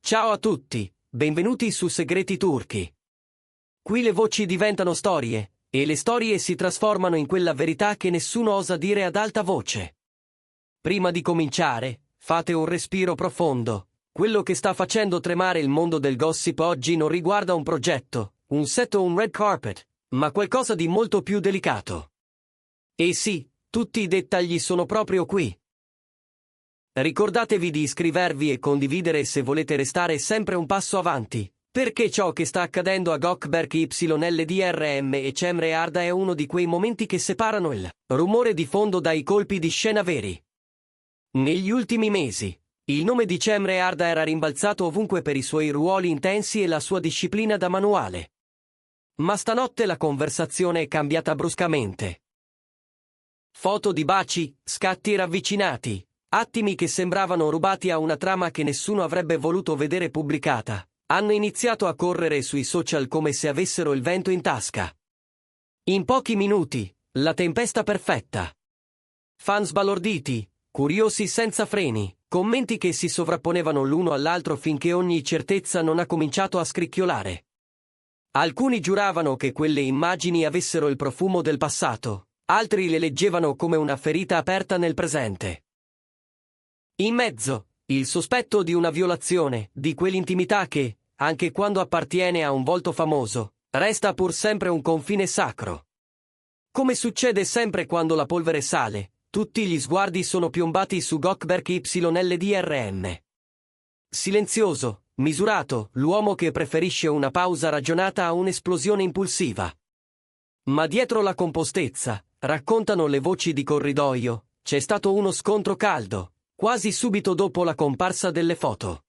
Ciao a tutti, benvenuti su Segreti Turchi. Qui le voci diventano storie, e le storie si trasformano in quella verità che nessuno osa dire ad alta voce. Prima di cominciare, fate un respiro profondo. Quello che sta facendo tremare il mondo del gossip oggi non riguarda un progetto, un set o un red carpet, ma qualcosa di molto più delicato. E sì, tutti i dettagli sono proprio qui. Ricordatevi di iscrivervi e condividere se volete restare sempre un passo avanti, perché ciò che sta accadendo a Gökberk YLDRM e Cemre Arda è uno di quei momenti che separano il rumore di fondo dai colpi di scena veri. Negli ultimi mesi, il nome di Cemre Arda era rimbalzato ovunque per i suoi ruoli intensi e la sua disciplina da manuale. Ma stanotte la conversazione è cambiata bruscamente. Foto di baci, scatti ravvicinati, attimi che sembravano rubati a una trama che nessuno avrebbe voluto vedere pubblicata, hanno iniziato a correre sui social come se avessero il vento in tasca. In pochi minuti, la tempesta perfetta. Fan sbalorditi, curiosi senza freni, commenti che si sovrapponevano l'uno all'altro finché ogni certezza non ha cominciato a scricchiolare. Alcuni giuravano che quelle immagini avessero il profumo del passato, altri le leggevano come una ferita aperta nel presente. In mezzo, il sospetto di una violazione, di quell'intimità che, anche quando appartiene a un volto famoso, resta pur sempre un confine sacro. Come succede sempre quando la polvere sale, tutti gli sguardi sono piombati su Gökberk YLDRM. Silenzioso, misurato, l'uomo che preferisce una pausa ragionata a un'esplosione impulsiva. Ma dietro la compostezza, raccontano le voci di corridoio, c'è stato uno scontro caldo, quasi subito dopo la comparsa delle foto.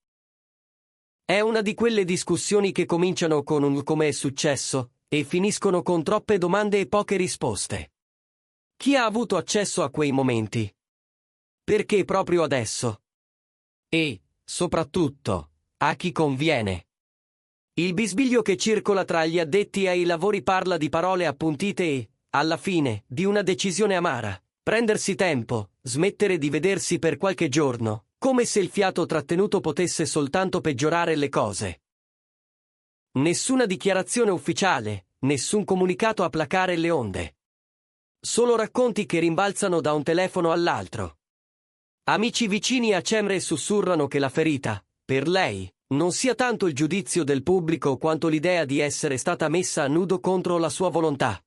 È una di quelle discussioni che cominciano con un "come è successo" e finiscono con troppe domande e poche risposte. Chi ha avuto accesso a quei momenti? Perché proprio adesso? E, soprattutto, a chi conviene? Il bisbiglio che circola tra gli addetti ai lavori parla di parole appuntite e, alla fine, di una decisione amara. Prendersi tempo, smettere di vedersi per qualche giorno, come se il fiato trattenuto potesse soltanto peggiorare le cose. Nessuna dichiarazione ufficiale, nessun comunicato a placare le onde. Solo racconti che rimbalzano da un telefono all'altro. Amici vicini a Cemre sussurrano che la ferita, per lei, non sia tanto il giudizio del pubblico quanto l'idea di essere stata messa a nudo contro la sua volontà.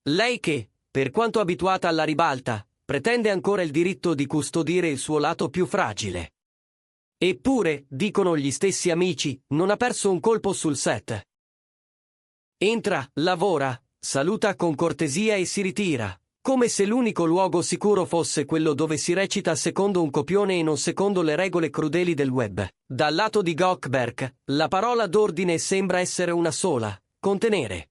Lei che, per quanto abituata alla ribalta, pretende ancora il diritto di custodire il suo lato più fragile. Eppure, dicono gli stessi amici, non ha perso un colpo sul set. Entra, lavora, saluta con cortesia e si ritira, come se l'unico luogo sicuro fosse quello dove si recita secondo un copione e non secondo le regole crudeli del web. Dal lato di Gökberk, la parola d'ordine sembra essere una sola: contenere.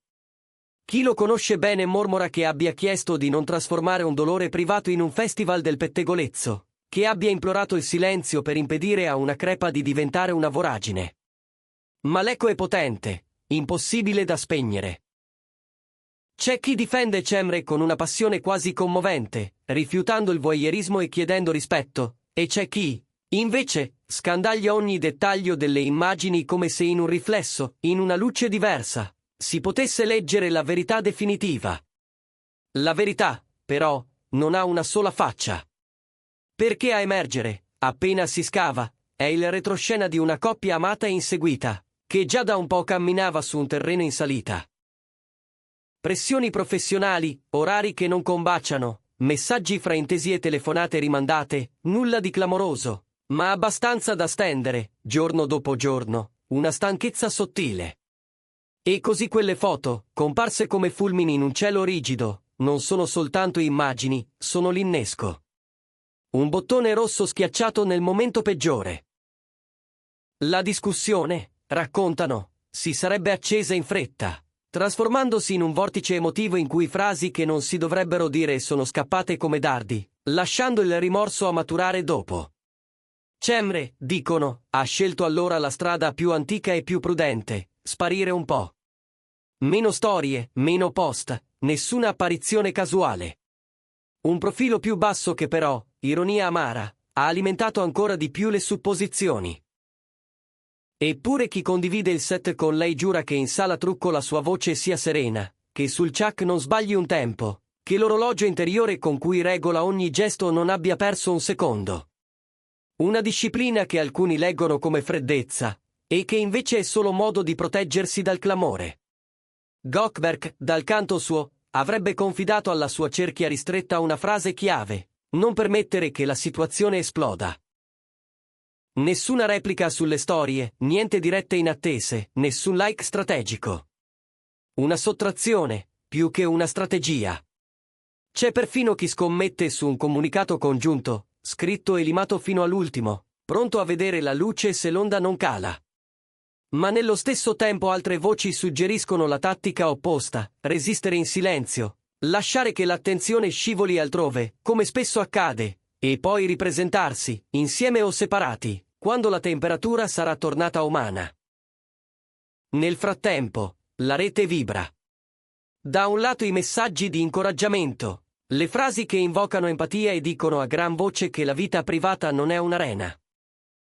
Chi lo conosce bene mormora che abbia chiesto di non trasformare un dolore privato in un festival del pettegolezzo, che abbia implorato il silenzio per impedire a una crepa di diventare una voragine. Ma l'eco è potente, impossibile da spegnere. C'è chi difende Cemre con una passione quasi commovente, rifiutando il voyeurismo e chiedendo rispetto, e c'è chi, invece, scandaglia ogni dettaglio delle immagini come se in un riflesso, in una luce diversa, si potesse leggere la verità definitiva. La verità, però, non ha una sola faccia. Perché a emergere, appena si scava, è il retroscena di una coppia amata e inseguita, che già da un po' camminava su un terreno in salita. Pressioni professionali, orari che non combaciano, messaggi fraintesi e telefonate rimandate, nulla di clamoroso, ma abbastanza da stendere, giorno dopo giorno, una stanchezza sottile. E così quelle foto, comparse come fulmini in un cielo rigido, non sono soltanto immagini, sono l'innesco. Un bottone rosso schiacciato nel momento peggiore. La discussione, raccontano, si sarebbe accesa in fretta, trasformandosi in un vortice emotivo in cui frasi che non si dovrebbero dire sono scappate come dardi, lasciando il rimorso a maturare dopo. Cemre, dicono, ha scelto allora la strada più antica e più prudente: sparire un po'. Meno storie, meno post, nessuna apparizione casuale. Un profilo più basso che però, ironia amara, ha alimentato ancora di più le supposizioni. Eppure chi condivide il set con lei giura che in sala trucco la sua voce sia serena, che sul chuck non sbagli un tempo, che l'orologio interiore con cui regola ogni gesto non abbia perso un secondo. Una disciplina che alcuni leggono come freddezza, e che invece è solo modo di proteggersi dal clamore. Goldberg, dal canto suo, avrebbe confidato alla sua cerchia ristretta una frase chiave: non permettere che la situazione esploda. Nessuna replica sulle storie, niente dirette inattese, nessun like strategico. Una sottrazione, più che una strategia. C'è perfino chi scommette su un comunicato congiunto, scritto e limato fino all'ultimo, pronto a vedere la luce se l'onda non cala. Ma nello stesso tempo altre voci suggeriscono la tattica opposta: resistere in silenzio, lasciare che l'attenzione scivoli altrove, come spesso accade, e poi ripresentarsi, insieme o separati, quando la temperatura sarà tornata umana. Nel frattempo, la rete vibra. Da un lato i messaggi di incoraggiamento, le frasi che invocano empatia e dicono a gran voce che la vita privata non è un'arena.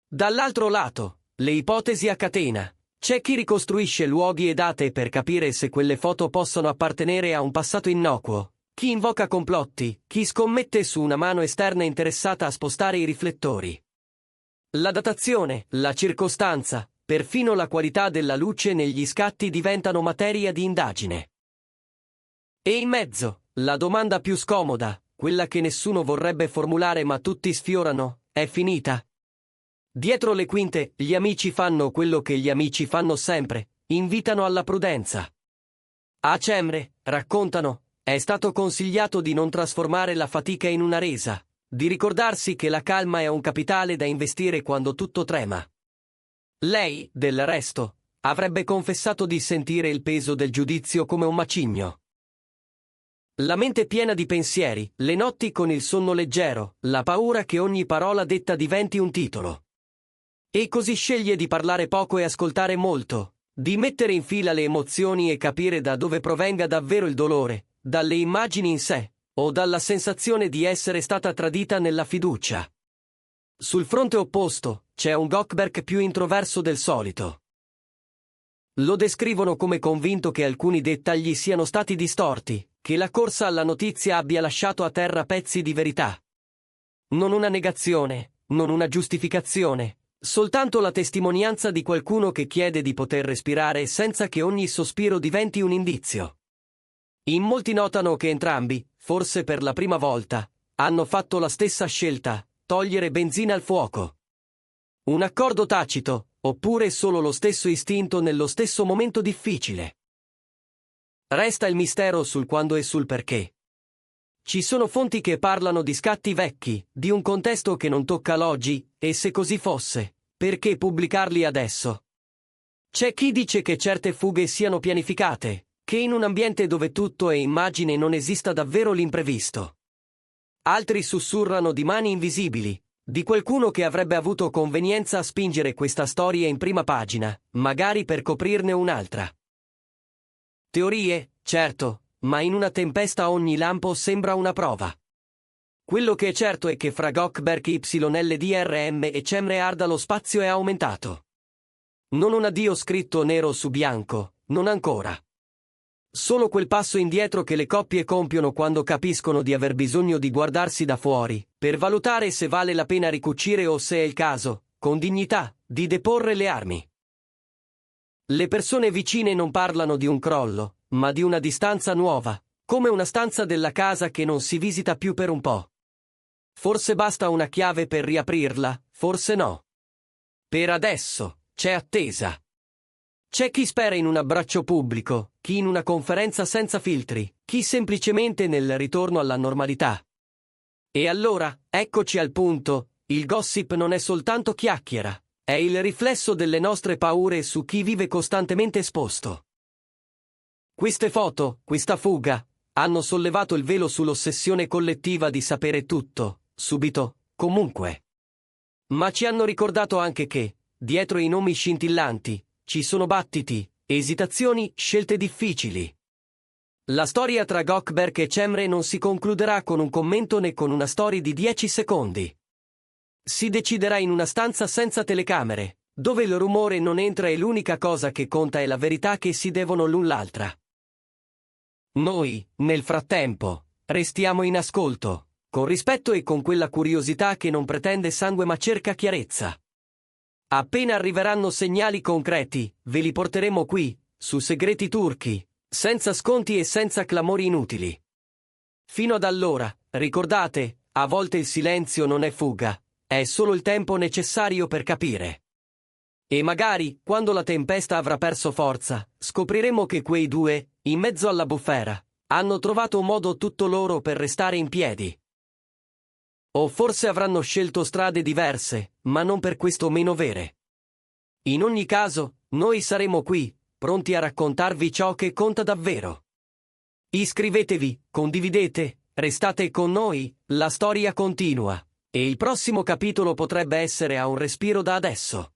Dall'altro lato, le ipotesi a catena. C'è chi ricostruisce luoghi e date per capire se quelle foto possono appartenere a un passato innocuo, chi invoca complotti, chi scommette su una mano esterna interessata a spostare i riflettori. La datazione, la circostanza, perfino la qualità della luce negli scatti diventano materia di indagine. E in mezzo, la domanda più scomoda, quella che nessuno vorrebbe formulare ma tutti sfiorano: è finita? Dietro le quinte, gli amici fanno quello che gli amici fanno sempre, invitano alla prudenza. A Cemre, raccontano, è stato consigliato di non trasformare la fatica in una resa, di ricordarsi che la calma è un capitale da investire quando tutto trema. Lei, del resto, avrebbe confessato di sentire il peso del giudizio come un macigno. La mente piena di pensieri, le notti con il sonno leggero, la paura che ogni parola detta diventi un titolo. E così sceglie di parlare poco e ascoltare molto, di mettere in fila le emozioni e capire da dove provenga davvero il dolore, dalle immagini in sé, o dalla sensazione di essere stata tradita nella fiducia. Sul fronte opposto, c'è un Goldberg più introverso del solito. Lo descrivono come convinto che alcuni dettagli siano stati distorti, che la corsa alla notizia abbia lasciato a terra pezzi di verità. Non una negazione, non una giustificazione, soltanto la testimonianza di qualcuno che chiede di poter respirare senza che ogni sospiro diventi un indizio. In molti notano che entrambi, forse per la prima volta, hanno fatto la stessa scelta: togliere benzina al fuoco. Un accordo tacito, oppure solo lo stesso istinto nello stesso momento difficile. Resta il mistero sul quando e sul perché. Ci sono fonti che parlano di scatti vecchi, di un contesto che non tocca l'oggi, e se così fosse, perché pubblicarli adesso? C'è chi dice che certe fughe siano pianificate, che in un ambiente dove tutto è immagine non esista davvero l'imprevisto. Altri sussurrano di mani invisibili, di qualcuno che avrebbe avuto convenienza a spingere questa storia in prima pagina, magari per coprirne un'altra. Teorie, certo, ma in una tempesta ogni lampo sembra una prova. Quello che è certo è che fra Goldberg YLDRM e Cemre Arda lo spazio è aumentato. Non un addio scritto nero su bianco, non ancora. Solo quel passo indietro che le coppie compiono quando capiscono di aver bisogno di guardarsi da fuori, per valutare se vale la pena ricucire o, se è il caso, con dignità, di deporre le armi. Le persone vicine non parlano di un crollo, ma di una distanza nuova, come una stanza della casa che non si visita più per un po'. Forse basta una chiave per riaprirla, forse no. Per adesso, c'è attesa. C'è chi spera in un abbraccio pubblico, chi in una conferenza senza filtri, chi semplicemente nel ritorno alla normalità. E allora, eccoci al punto: il gossip non è soltanto chiacchiera, è il riflesso delle nostre paure su chi vive costantemente esposto. Queste foto, questa fuga, hanno sollevato il velo sull'ossessione collettiva di sapere tutto, subito, comunque. Ma ci hanno ricordato anche che, dietro i nomi scintillanti, ci sono battiti, esitazioni, scelte difficili. La storia tra Goldberg e Cemre non si concluderà con un commento né con una storia di 10 secondi. Si deciderà in una stanza senza telecamere, dove il rumore non entra e l'unica cosa che conta è la verità che si devono l'un l'altra. Noi, nel frattempo, restiamo in ascolto, con rispetto e con quella curiosità che non pretende sangue ma cerca chiarezza. Appena arriveranno segnali concreti, ve li porteremo qui, su Segreti Turchi, senza sconti e senza clamori inutili. Fino ad allora, ricordate, a volte il silenzio non è fuga, è solo il tempo necessario per capire. E magari, quando la tempesta avrà perso forza, scopriremo che quei due, in mezzo alla bufera, hanno trovato un modo tutto loro per restare in piedi. O forse avranno scelto strade diverse, ma non per questo meno vere. In ogni caso, noi saremo qui, pronti a raccontarvi ciò che conta davvero. Iscrivetevi, condividete, restate con noi, la storia continua, e il prossimo capitolo potrebbe essere a un respiro da adesso.